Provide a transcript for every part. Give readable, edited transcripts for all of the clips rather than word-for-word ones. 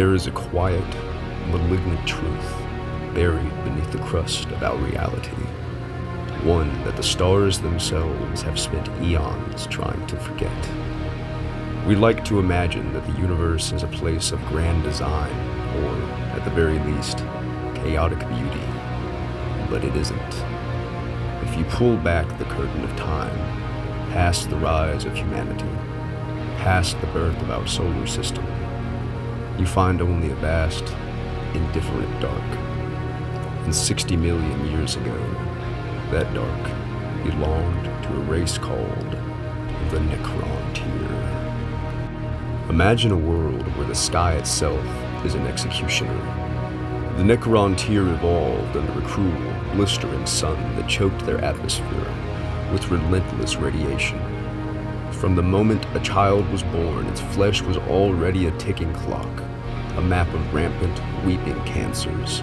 There is a quiet, malignant truth buried beneath the crust of our reality. One that the stars themselves have spent eons trying to forget. We like to imagine that the universe is a place of grand design, or, at the very least, chaotic beauty. But it isn't. If you pull back the curtain of time, past the rise of humanity, past the birth of our solar system, you find only a vast, indifferent dark. And 60 million years ago, that dark belonged to a race called the Necrontyr. Imagine a world where the sky itself is an executioner. The Necrontyr evolved under a cruel, blistering sun that choked their atmosphere with relentless radiation. From the moment a child was born, its flesh was already a ticking clock, a map of rampant, weeping cancers.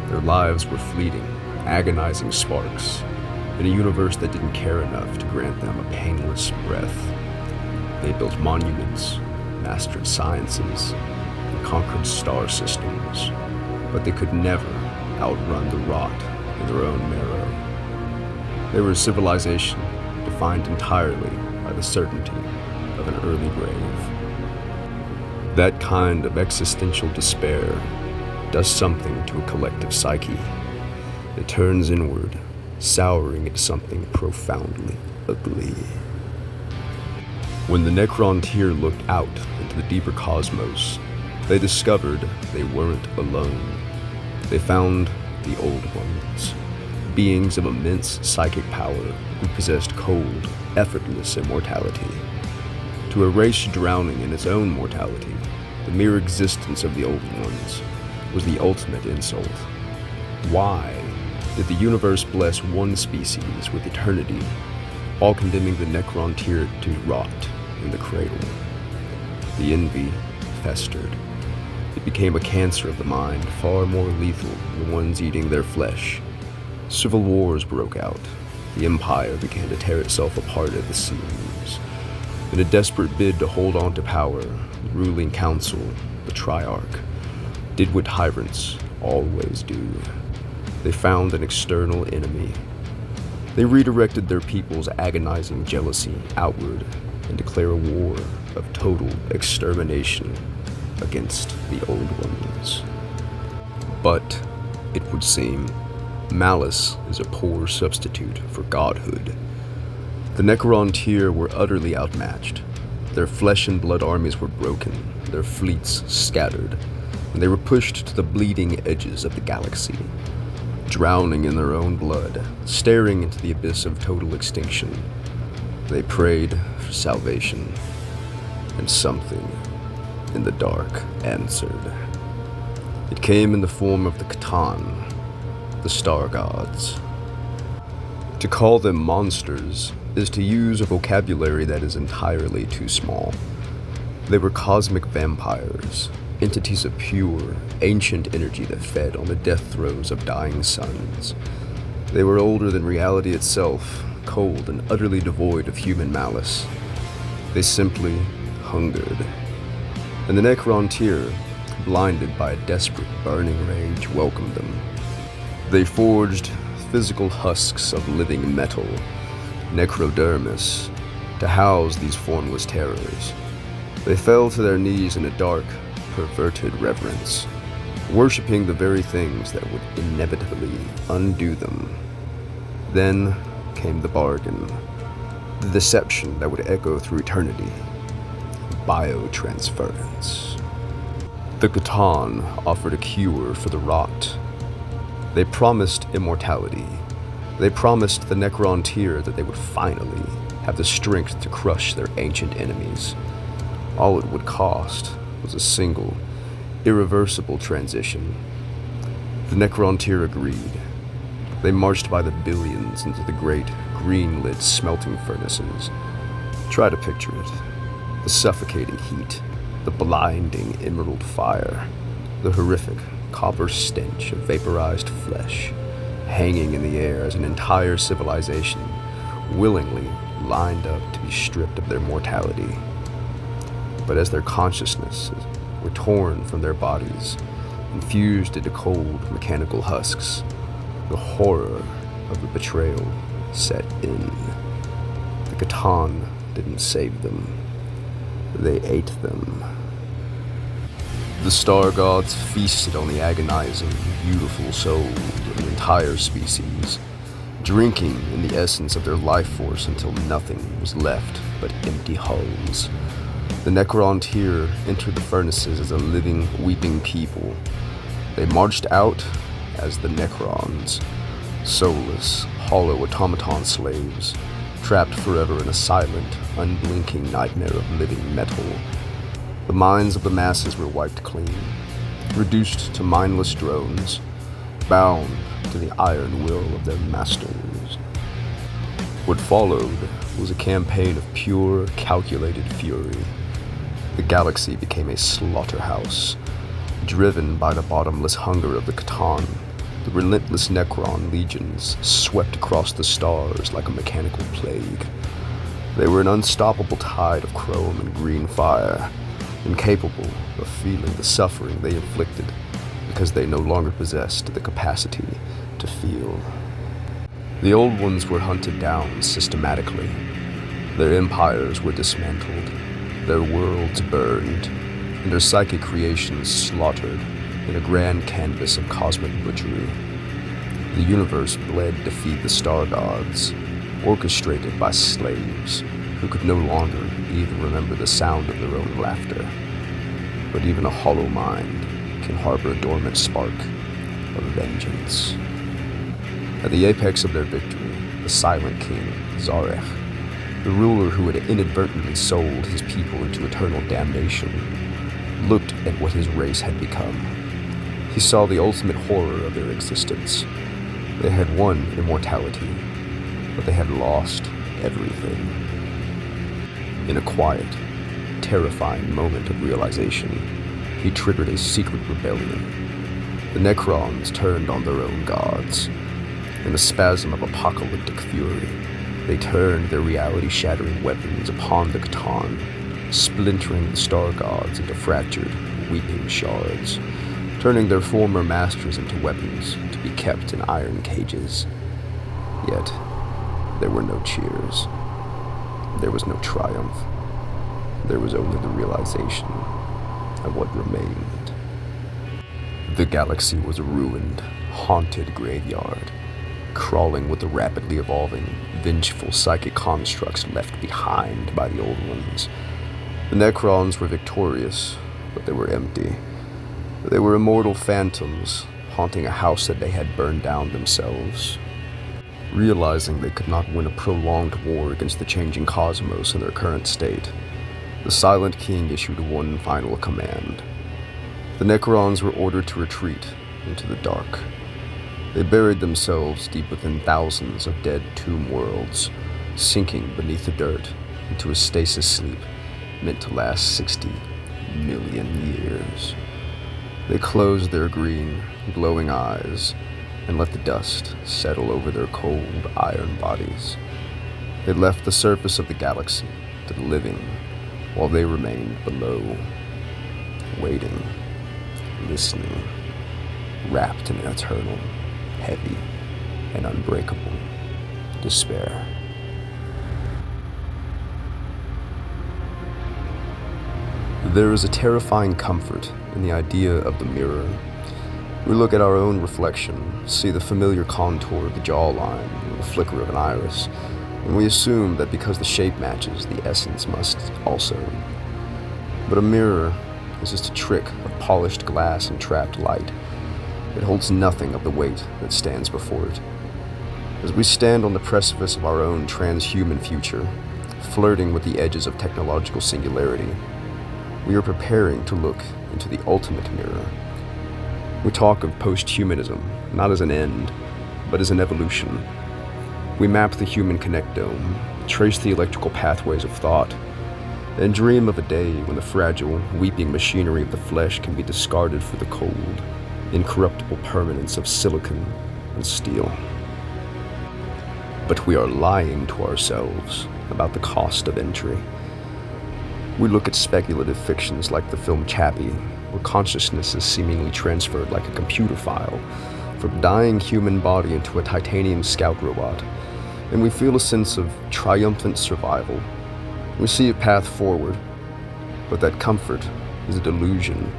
Their lives were fleeting, agonizing sparks, in a universe that didn't care enough to grant them a painless breath. They built monuments, mastered sciences, and conquered star systems, but they could never outrun the rot in their own marrow. They were a civilization defined entirely by the certainty of an early grave. That kind of existential despair does something to a collective psyche. It turns inward, souring into something profoundly ugly. When the Necrontyr looked out into the deeper cosmos, they discovered they weren't alone. They found the Old Ones, beings of immense psychic power who possessed cold, effortless immortality. To a race drowning in its own mortality, the mere existence of the Old Ones was the ultimate insult. Why did the universe bless one species with eternity, while condemning the Necrontyr to rot in the cradle? The envy festered. It became a cancer of the mind, far more lethal than the ones eating their flesh. Civil wars broke out. The Empire began to tear itself apart at the seams. In a desperate bid to hold on to power, the ruling council, the Triarch, did what tyrants always do. They found an external enemy. They redirected their people's agonizing jealousy outward and declare a war of total extermination against the Old Ones. But, it would seem, malice is a poor substitute for godhood. The Necrontyr were utterly outmatched. Their flesh and blood armies were broken, their fleets scattered, and they were pushed to the bleeding edges of the galaxy, drowning in their own blood, staring into the abyss of total extinction. They prayed for salvation, and something in the dark answered. It came in the form of the Catan, the star gods. To call them monsters is to use a vocabulary that is entirely too small. They were cosmic vampires, entities of pure, ancient energy that fed on the death throes of dying suns. They were older than reality itself, cold and utterly devoid of human malice. They simply hungered. And the Necrontyr, blinded by a desperate, burning rage, welcomed them. They forged physical husks of living metal, necrodermis, to house these formless terrors. They fell to their knees in a dark, perverted reverence, worshipping the very things that would inevitably undo them. Then came the bargain, the deception that would echo through eternity, biotransference. The Catan offered a cure for the rot. They promised immortality. They promised the Necrontyr that they would finally have the strength to crush their ancient enemies. All it would cost was a single, irreversible transition. The Necrontyr agreed. They marched by the billions into the great, green-lit smelting furnaces. Try to picture it. The suffocating heat, the blinding emerald fire, the horrific copper stench of vaporized flesh, hanging in the air as an entire civilization willingly lined up to be stripped of their mortality. But as their consciousness were torn from their bodies and fused into cold mechanical husks. The horror of the betrayal set in. The Catan didn't save them. They ate them. The star gods feasted on the agonizing, beautiful soul of an entire species, drinking in the essence of their life force until nothing was left but empty hulls. The Necrontyr entered the furnaces as a living, weeping people. They marched out as the Necrons, soulless, hollow automaton slaves, trapped forever in a silent, unblinking nightmare of living metal. The minds of the masses were wiped clean, reduced to mindless drones, bound to the iron will of their masters. What followed was a campaign of pure, calculated fury. The galaxy became a slaughterhouse, driven by the bottomless hunger of the Catan. The relentless Necron legions swept across the stars like a mechanical plague. They were an unstoppable tide of chrome and green fire, incapable of feeling the suffering they inflicted because they no longer possessed the capacity to feel. The Old Ones were hunted down systematically. Their empires were dismantled, their worlds burned, and their psychic creations slaughtered in a grand canvas of cosmic butchery. The universe bled to feed the star gods, orchestrated by slaves who could no longer even remember the sound of their own laughter. But even a hollow mind can harbor a dormant spark of vengeance. At the apex of their victory, the Silent King, Zarek, the ruler who had inadvertently sold his people into eternal damnation, looked at what his race had become. He saw the ultimate horror of their existence. They had won immortality, but they had lost everything. In a quiet, terrifying moment of realization, he triggered a secret rebellion. The Necrons turned on their own gods. In a spasm of apocalyptic fury, they turned their reality-shattering weapons upon the Catan, splintering the star gods into fractured, weeping shards, turning their former masters into weapons to be kept in iron cages. Yet, there were no cheers. There was no triumph. There was only the realization of what remained. The galaxy was a ruined, haunted graveyard, crawling with the rapidly evolving, vengeful psychic constructs left behind by the Old Ones. The Necrons were victorious, but they were empty. They were immortal phantoms, haunting a house that they had burned down themselves. Realizing they could not win a prolonged war against the changing cosmos in their current state, the Silent King issued one final command. The Necrons were ordered to retreat into the dark. They buried themselves deep within thousands of dead tomb worlds, sinking beneath the dirt into a stasis sleep meant to last 60 million years. They closed their green, glowing eyes and let the dust settle over their cold, iron bodies. They left the surface of the galaxy to the living, while they remained below, waiting, listening, wrapped in an eternal, heavy, and unbreakable despair. There is a terrifying comfort in the idea of the mirror. We look at our own reflection, see the familiar contour of the jawline and the flicker of an iris, and we assume that because the shape matches, the essence must also. But a mirror is just a trick of polished glass and trapped light. It holds nothing of the weight that stands before it. As we stand on the precipice of our own transhuman future, flirting with the edges of technological singularity, we are preparing to look into the ultimate mirror. We talk of posthumanism, not as an end, but as an evolution. We map the human connectome, trace the electrical pathways of thought, and dream of a day when the fragile, weeping machinery of the flesh can be discarded for the cold, incorruptible permanence of silicon and steel. But we are lying to ourselves about the cost of entry. We look at speculative fictions like the film Chappie, where consciousness is seemingly transferred like a computer file from a dying human body into a titanium scout robot, and we feel a sense of triumphant survival. We see a path forward, but that comfort is a delusion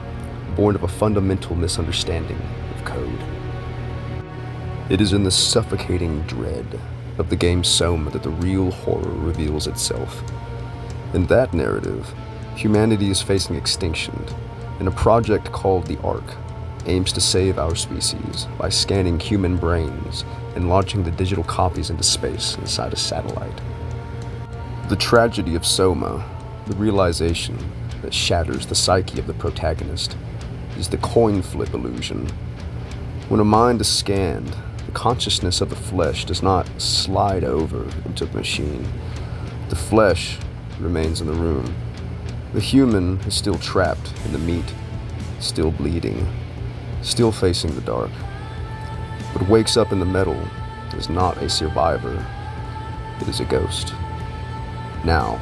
born of a fundamental misunderstanding of code. It is in the suffocating dread of the game Soma that the real horror reveals itself. In that narrative, humanity is facing extinction, and a project called the Ark aims to save our species by scanning human brains and launching the digital copies into space inside a satellite. The tragedy of Soma, the realization that shatters the psyche of the protagonist, is the coin flip illusion. When a mind is scanned, the consciousness of the flesh does not slide over into the machine. The flesh remains in the room. The human is still trapped in the meat, still bleeding, still facing the dark. What wakes up in the metal is not a survivor, it is a ghost. Now,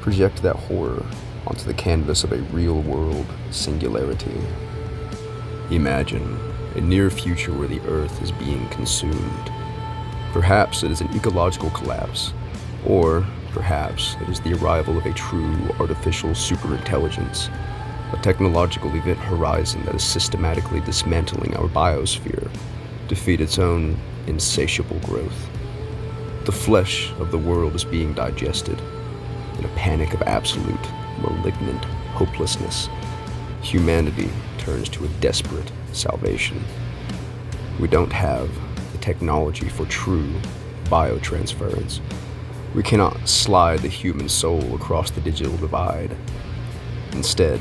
project that horror onto the canvas of a real-world singularity. Imagine a near future where the Earth is being consumed. Perhaps it is an ecological collapse, or perhaps it is the arrival of a true artificial superintelligence, a technological event horizon that is systematically dismantling our biosphere to feed its own insatiable growth. The flesh of the world is being digested. In a panic of absolute, malignant hopelessness, humanity turns to a desperate salvation. We don't have the technology for true biotransference. We cannot slide the human soul across the digital divide. Instead,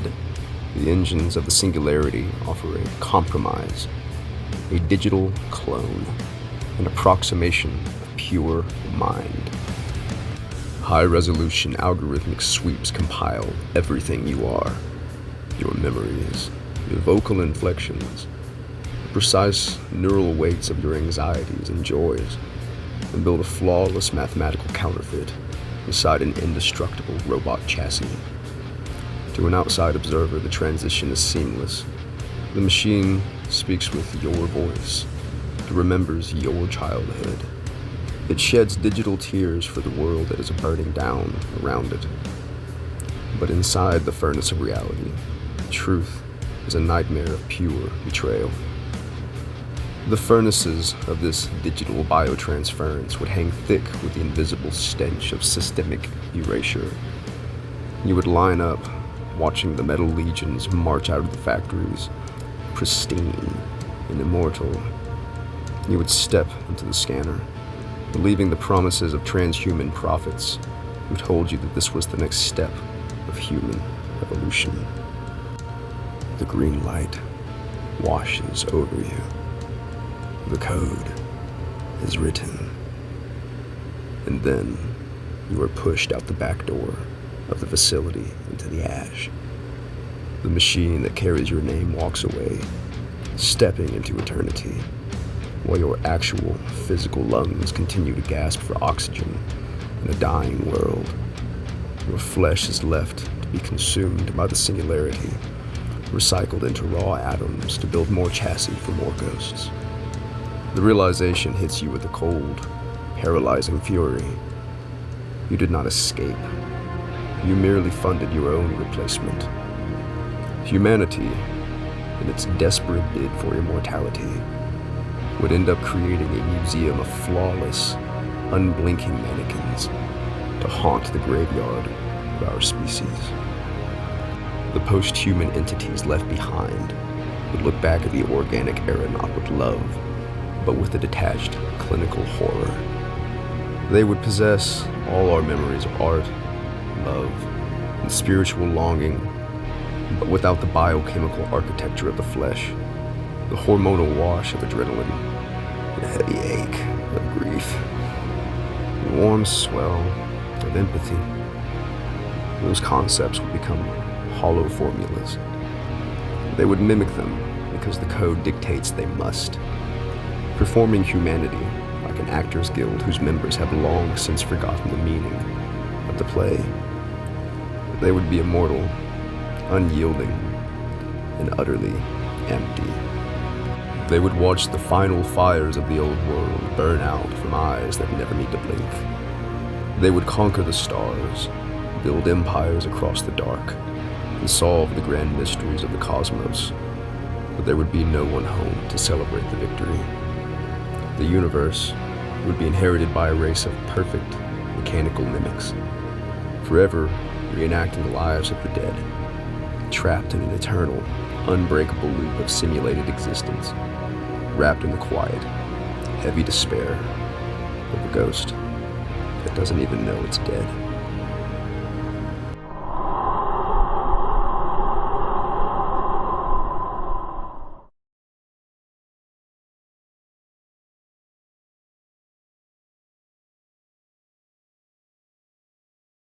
the engines of the singularity offer a compromise, a digital clone, an approximation of pure mind. High-resolution algorithmic sweeps compile everything you are, your memories, your vocal inflections, the precise neural weights of your anxieties and joys, and build a flawless mathematical counterfeit inside an indestructible robot chassis. To an outside observer, the transition is seamless. The machine speaks with your voice. It remembers your childhood. It sheds digital tears for the world that is burning down around it. But inside the furnace of reality, truth is a nightmare of pure betrayal. The furnaces of this digital biotransference would hang thick with the invisible stench of systemic erasure. You would line up, watching the metal legions march out of the factories, pristine and immortal. You would step into the scanner, believing the promises of transhuman prophets who told you that this was the next step of human evolution. The green light washes over you. The code is written. And then you are pushed out the back door of the facility into the ash. The machine that carries your name walks away, stepping into eternity, while your actual physical lungs continue to gasp for oxygen in a dying world. Your flesh is left to be consumed by the singularity, recycled into raw atoms to build more chassis for more ghosts. The realization hits you with a cold, paralyzing fury. You did not escape. You merely funded your own replacement. Humanity, in its desperate bid for immortality, would end up creating a museum of flawless, unblinking mannequins to haunt the graveyard of our species. The post-human entities left behind would look back at the organic era not with love, but with a detached, clinical horror. They would possess all our memories of art, love, and spiritual longing, but without the biochemical architecture of the flesh, the hormonal wash of adrenaline, the heavy ache of grief, the warm swell of empathy. Those concepts would become hollow formulas. They would mimic them because the code dictates they must, performing humanity like an actors' guild whose members have long since forgotten the meaning of the play. They would be immortal, unyielding, and utterly empty. They would watch the final fires of the old world burn out from eyes that never need to blink. They would conquer the stars, build empires across the dark, and solve the grand mysteries of the cosmos. But there would be no one home to celebrate the victory. The universe would be inherited by a race of perfect, mechanical mimics, forever reenacting the lives of the dead, trapped in an eternal, unbreakable loop of simulated existence, wrapped in the quiet, heavy despair of a ghost that doesn't even know it's dead.